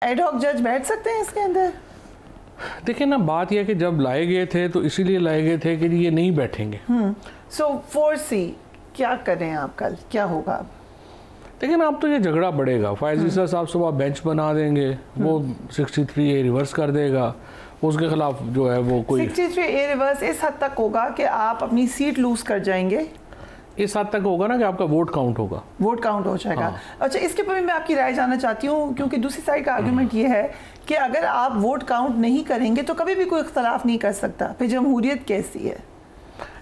Ad hoc जज बैठ सकते हैं इसके अंदर? देखिए ना, बात यह है कि जब लाए गए थे तो इसीलिए लाए गए थे कि ये नहीं बैठेंगे। सो फोर्सी क्या करें आप, कल क्या होगा? लेकिन अब तो ये झगड़ा बढ़ेगा। फैज़ ईसा साहब सुबह बेंच बना देंगे, वो 63A रिवर्स कर देगा, उसके खिलाफ जो है वो कोई 63A रिवर्स इस हद तक होगा कि आप अपनी सीट लूज कर जाएंगे। इस हद तक होगा ना कि आपका वोट काउंट होगा, वोट काउंट हो जाएगा। हाँ। अच्छा, इसके ऊपर मैं आपकी राय जानना चाहती हूँ, क्योंकि दूसरी साइड का आर्गुमेंट ये है कि अगर आप वोट काउंट नहीं करेंगे तो कभी भी कोई इख्तलाफ नहीं कर सकता, फिर जमहूरियत कैसी है?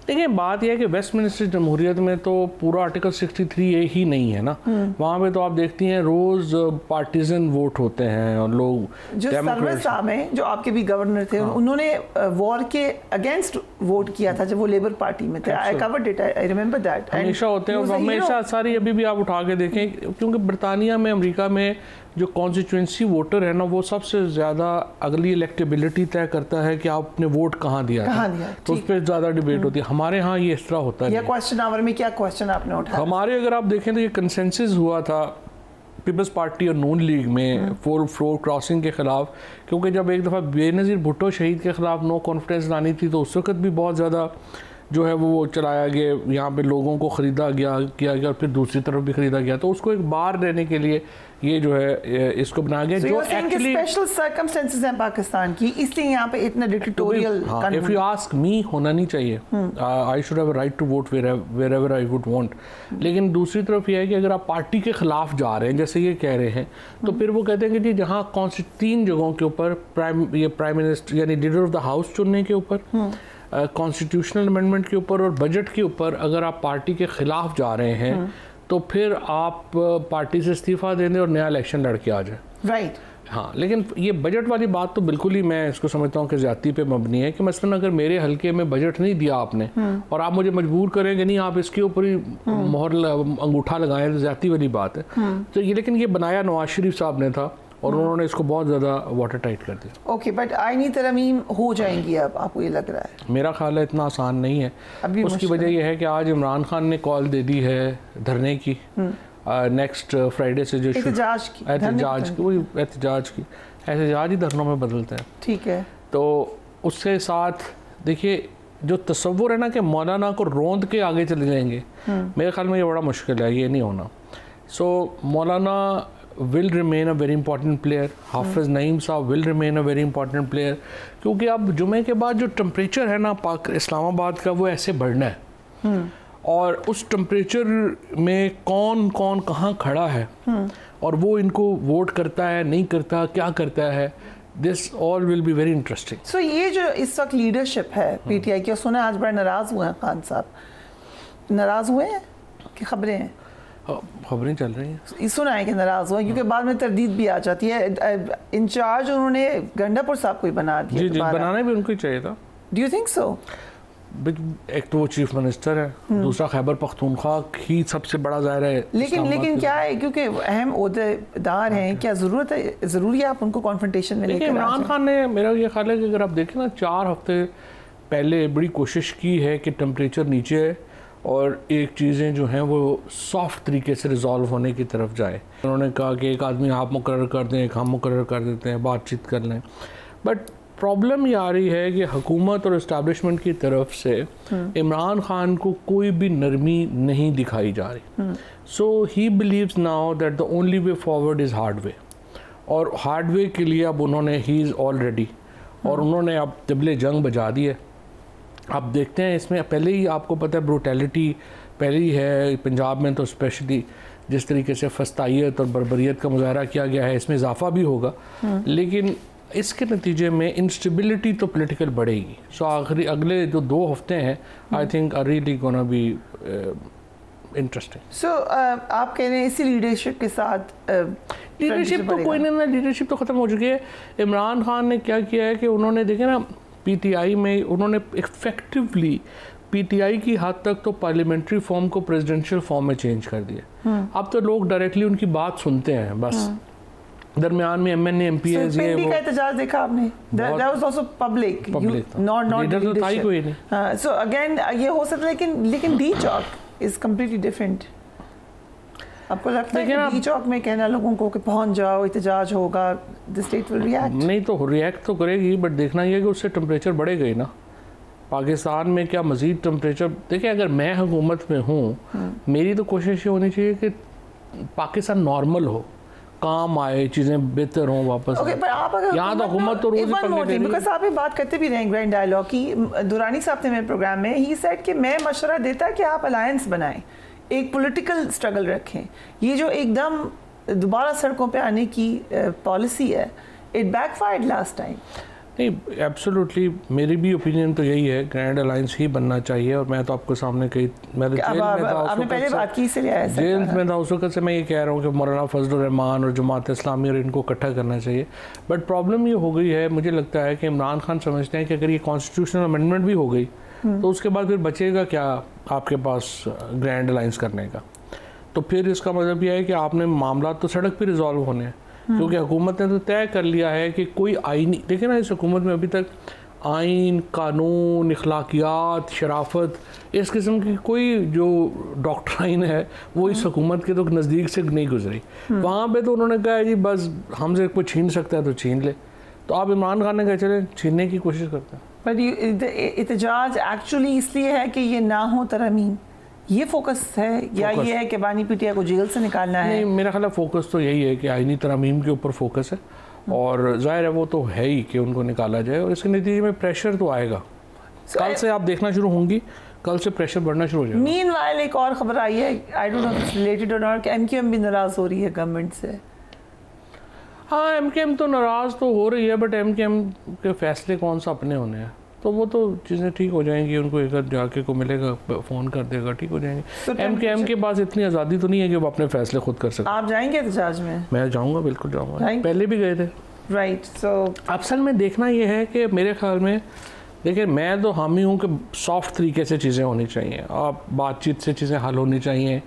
देखिए, बात यह है कि वेस्टमिनिस्टर जमहूरियत में तो पूरा आर्टिकल 63A ही नहीं है ना। वहाँ पे तो आप देखती हैं रोज पार्टीजन वोट होते हैं और लोग जो सरवर साहब हैं, जो आपके भी गवर्नर थे, उन्होंने वॉर के अगेंस्ट वोट किया था जब वो लेबर पार्टी में थे। I covered it, I remember that. हमेशा होते हैं और हमेशा सारी अभी भी आप उठा के देखें, क्योंकि बरतानिया में, अमेरिका में जो कॉन्स्टिट्यूंसी वोटर है ना, वो सबसे ज़्यादा अगली इलेक्टेबिलिटी तय करता है कि आपने वोट कहाँ दिया, तो उस पर ज़्यादा डिबेट होती है। हमारे यहाँ ये इस तरह होता है। क्वेश्चन आवर में क्या क्वेश्चन आपने उठाया? हमारे अगर आप देखें तो ये कंसेंसस हुआ था पीपल्स पार्टी और नून लीग में फ्लोर क्रॉसिंग के खिलाफ, क्योंकि जब एक दफ़ा बेनज़ीर भुट्टो शहीद के खिलाफ नो कॉन्फिडेंस लानी थी तो उस वक्त भी बहुत ज़्यादा जो है वो चलाया गया, यहाँ पे लोगों को ख़रीदा गया, किया गया, और फिर दूसरी तरफ भी ख़रीदा गया, तो उसको एक बार देने के लिए ये जो है इसको बनाया गया। जो एक्चुअली स्पेशल सर्कमस्टेंसेस हैं पाकिस्तान की, इसलिए यहाँ पे इतना dictatorial. If you ask me, होना नहीं चाहिए। I should have a right to vote wherever I would want. लेकिन दूसरी तरफ ये है कि अगर आप पार्टी के खिलाफ जा रहे हैं, जैसे ये कह रहे हैं, तो फिर वो कहते हैं कि जी जहाँ 3 जगहों के ऊपर प्राइम मिनिस्टर यानी लीडर ऑफ द हाउस चुनने के ऊपर, कॉन्स्टिट्यूशनल अमेंडमेंट के ऊपर और बजट के ऊपर अगर आप पार्टी के खिलाफ जा रहे हैं तो फिर आप पार्टी से इस्तीफा दे दें और नया इलेक्शन लड़के आ जाए। राइट। हाँ, लेकिन ये बजट वाली बात तो बिल्कुल ही मैं इसको समझता हूँ कि ज़्यादती पे मबनी है कि मसलन अगर मेरे हल्के में बजट नहीं दिया आपने और आप मुझे मजबूर करेंगे नहीं, आप इसके ऊपर ही मोहर अंगूठा लगाएं, तो ज़्यादती वाली बात है। तो ये, लेकिन ये बनाया नवाज शरीफ साहब ने था और उन्होंने इसको बहुत ज़्यादा वाटर टाइट कर दिया। ओके, बट आईनी तरमीम हो जाएंगी अब, आपको ये लग रहा है? मेरा ख्याल है इतना आसान नहीं है। उसकी वजह यह है कि आज इमरान खान ने कॉल दे दी है धरने की, नेक्स्ट फ्राइडे से जो एहतजाज ही धरनों में बदलते हैं। ठीक है। तो उसके साथ देखिए, जो तस्वुर है ना कि मौलाना को रोंद के आगे चले जाएंगे, मेरे ख्याल में ये बड़ा मुश्किल है, ये नहीं होना। सो मौलाना will remain a very important player, हाफिज़ नईम साहब will remain a very important player, क्योंकि अब जुमे के बाद जो टेम्परेचर है ना पाक इस्लामाबाद का, वो ऐसे बढ़ना है और उस टेम्परेचर में कौन कौन कहाँ खड़ा है और वो इनको वोट करता है नहीं करता, क्या करता है, this all will be very interesting. So ये जो इस वक्त लीडरशिप है पीटीआई की, सुना आज बड़े नाराज़ हुए हैं खान साहब, नाराज़ हुए हैं कि खबरें हैं? खबरें चल रही हैं, सुना है कि नाराज़ हुआ, क्योंकि बाद में तरदीद भी आ जाती है। इंचार्ज उन्होंने गंडापुर साहब को ही बना दिया। जी, बनाना भी उनको ही चाहिए था। Do you think so? एक तो वो चीफ मिनिस्टर है, दूसरा खैबर पख्तूनख्वा ही सबसे बड़ा ज़ाहिर है। लेकिन क्या है, क्योंकि अहम ओहदेदार हैं, क्या ज़रूरत है, ज़रूरी है आप उनको कॉन्फ्रंटेशन में लेकर? इमरान खान ने, मेरा ये ख्याल है कि अगर आप देखें ना, 4 हफ्ते पहले बड़ी कोशिश की है कि टेम्परेचर नीचे है और एक चीज़ें जो हैं वो सॉफ्ट तरीके से रिजॉल्व होने की तरफ जाए। उन्होंने कहा कि एक आदमी आप मुकर्रर कर दें, एक हम मुकर्रर कर देते हैं, बातचीत कर लें। बट प्रॉब्लम ये आ रही है कि हुकूमत और इस्टेब्लिशमेंट की तरफ से इमरान खान को कोई भी नरमी नहीं दिखाई जा रही। So he believes now that the only way forward is hard way, और हार्ड वे के लिए अब उन्होंने ही इज़ ऑलरेडी, और उन्होंने अब तबले जंग बजा दी है। आप देखते हैं इसमें पहले ही आपको पता है ब्रूटैलिटी पहले ही है, पंजाब में तो स्पेशली जिस तरीके से फस्तायत और बर्बरियत का मुजाहरा किया गया है, इसमें इजाफा भी होगा, लेकिन इसके नतीजे में इंस्टेबिलिटी तो पॉलिटिकल बढ़ेगी। सो आखिरी अगले जो 2 हफ्ते हैं, I think are really gonna be interesting. So आप कह रहे हैं इसी लीडरशिप के साथ लीडरशिप तो कोई नहीं, लीडरशिप तो ख़त्म हो चुकी है। इमरान खान ने क्या किया है कि उन्होंने देखे ना पीटीआई में, उन्होंने इफेक्टिवली पीटीआई की हद तक तो पार्लियामेंट्री फॉर्म को प्रेसिडेंशियल फॉर्म में चेंज कर दिया। अब तो लोग डायरेक्टली उनकी बात सुनते हैं बस। दरमियान में एमएनए एमपीएस ये वो का एहतजाज देखा आपने, that was also public, not leader तो था ही कोई नहीं। So again ये हो सकता है, लेकिन D Chowk is completely different। आपको लगता है कि डी चौक में कहना लोगों को कि पहुंच जाओ, एहतजाज होगा, द स्टेट विल रिएक्ट? नहीं तो रिएक्ट तो करेगी, बट देखना ये कि उससे टेम्परेचर बढ़ेगा ही ना। पाकिस्तान में क्या मज़ीद टेम्परेचर, देखिए अगर मैं हुकूमत में हूँ, मेरी तो कोशिश ये होनी चाहिए कि पाकिस्तान नॉर्मल हो, काम आए, चीज़ें बेहतर हों वापस। Okay, पर आप अगर यहाँ तो हुकूमत तो रोज़ बिकॉज आप बात करते भी रहे ग्रैंड डायलॉग की, दुरानी साहब ने मेरे प्रोग्राम में ही सेड कि मैं मशवरा देता कि आप अलायंस बनाएं, एक पॉलिटिकल स्ट्रगल रखें। ये जो एकदम दोबारा सड़कों पे आने की पॉलिसी है, इट बैकफायर्ड लास्ट टाइम। नहीं, एब्सोल्युटली मेरी भी ओपिनियन तो यही है, ग्रैंड अलायंस ही बनना चाहिए। और मैं तो आपके सामने कही, मैं तो जेल में था, आपने पहले बात की इसलिए जेल में था उस वक्त से मैं ये कह रहा हूँ कि मौलाना फजलुर रहमान और जमात इस्लामी और इनको इकट्ठा करना चाहिए। बट प्रॉब्लम ये हो गई है, मुझे लगता है कि इमरान खान समझते हैं कि अगर ये कॉन्स्टिट्यूशनल अमेंडमेंट भी हो गई तो उसके बाद फिर बचेगा क्या आपके पास ग्रैंड अलायंस करने का। तो फिर इसका मतलब यह है कि आपने मामला तो सड़क पर रिजॉल्व होने हैं, क्योंकि हुकूमत ने तो तय कर लिया है कि कोई आईनी, देखिए ना इस हुकूमत में अभी तक आइन, कानून, इखलाकियात, शराफत, इस किस्म की कोई जो डॉक्ट्राइन है वो इस हुकूमत के तो नज़दीक से नहीं गुजरी। वहाँ पे तो उन्होंने कहा है जी बस हमसे कोई छीन सकता है तो छीन ले। तो आप इमरान खान ने कहा चले छीनने की कोशिश करते हैं। बट एहतजाज एक्चुअली इसलिए है कि ये ना हो तरमीम, ये फोकस है या ये है कि बानी पीटिया को जेल से निकालना है? नहीं, मेरा ख्याल फोकस तो यही है कि आईनी तरमीम के ऊपर फोकस है, और जाहिर है वो तो है ही कि उनको निकाला जाए, और इसके नतीजे में प्रेशर तो आएगा। कल से आप देखना शुरू होंगी, कल से प्रेशर बढ़ना शुरू हो जाएगा। मीनवाइल एक और खबर आई है, I don't know it's related और नॉट, कि एमकेएम भी नाराज हो रही है गवर्नमेंट से। हाँ, एमकेएम तो नाराज़ तो हो रही है, बट एमकेएम के फैसले कौन सा अपने होने हैं, तो वो तो चीज़ें ठीक हो जाएंगी। उनको एक जाके को मिलेगा, फ़ोन कर देगा, ठीक हो जाएंगे। एमकेएम के पास इतनी आज़ादी तो नहीं है कि वो अपने फैसले खुद कर सकें। आप जाएंगे एहतजाज में? मैं जाऊँगा, बिल्कुल जाऊँगा, पहले भी गए थे। राइट। सो असल में देखना ये है कि मेरे ख्याल में, देखिए मैं तो हामी हूँ कि सॉफ्ट तरीके से चीज़ें होनी चाहिए, आप बातचीत से चीज़ें हल होनी चाहिए,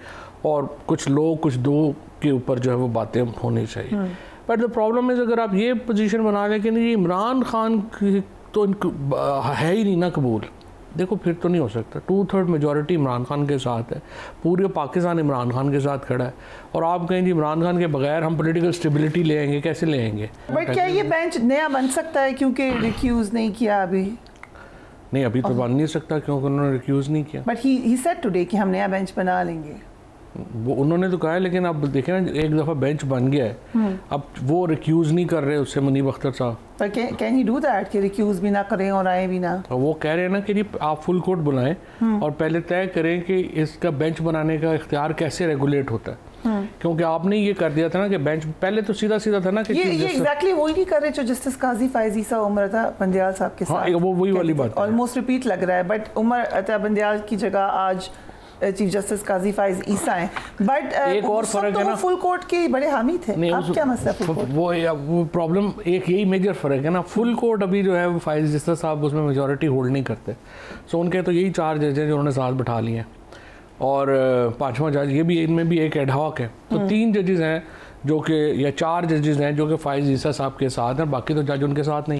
और कुछ लोग कुछ दो के ऊपर जो है वो बातें होनी चाहिए। बट द प्रॉब्लम इज़, अगर आप ये पोजीशन बना लें कि नहीं इमरान खान की तो है ही नहीं ना कबूल, देखो फिर तो नहीं हो सकता। 2/3 मेजॉरिटी इमरान खान के साथ है, पूरे पाकिस्तान इमरान खान के साथ खड़ा है, और आप कहें जी इमरान खान के बगैर हम पॉलिटिकल स्टेबिलिटी ले आएंगे, कैसे ले आएंगे? बट क्या ये बेंच नया बन सकता है, क्योंकि रिक्यूज़ नहीं किया अभी? नहीं, अभी तो बन नहीं सकता क्योंकि उन्होंने रिक्यूज़ नहीं किया। बट ही सेड टुडे कि हम नया बेंच बना लेंगे, वो उन्होंने तो कहा है, लेकिन अब देखें ना, एक दफ़ा बेंच बन गया है, अब वो रिक्यूज़ नहीं कर रहे उससे मुनीब अख्तर साहब। पर कैन ही डू दैट कि रिक्यूज़ भी ना करें और आए भी ना? तो वो कह रहे हैं ना कि आप फुल कोर्ट बुलाएं और पहले तय करें कि इसका बेंच बनाने का इख्तियार कैसे रेगुलेट होता है, क्योंकि आपने ये कर दिया था ना कि बेंच पहले तो सीधा सीधा था ना कि ये एग्जैक्टली वही नहीं कर रहे जो जस्टिस काजी फायज ईसा उमर अता बंदियाल साहब के साथ। हाँ, वो वही वाली बात ऑलमोस्ट रिपीट लग रहा है, बट उमर अता बंदियाल की जगह आज चीफ जस्टिस काजी फायज ईसा हैं। बट एक और फर्क है ना, फुल कोर्ट के बड़े हामी थे। अब क्या मसला फुल कोर्ट? वो प्रॉब्लम एक यही मेजर फ़र्क है ना, फुल कोर्ट अभी जो है वो फायज ईसा साहब उसमें मेजॉरिटी होल्ड नहीं करते। सो उनके तो यही 4 जज हैं जो उन्होंने साथ बिठा लिए हैं, और 5वां जज ये भी, इनमें भी एक एडहॉक है। तो 3 जजेस हैं जो कि, या 4 जजेस हैं जो कि फायज ईसा साहब के साथ हैं, बाकी तो जज उनके साथ नहीं।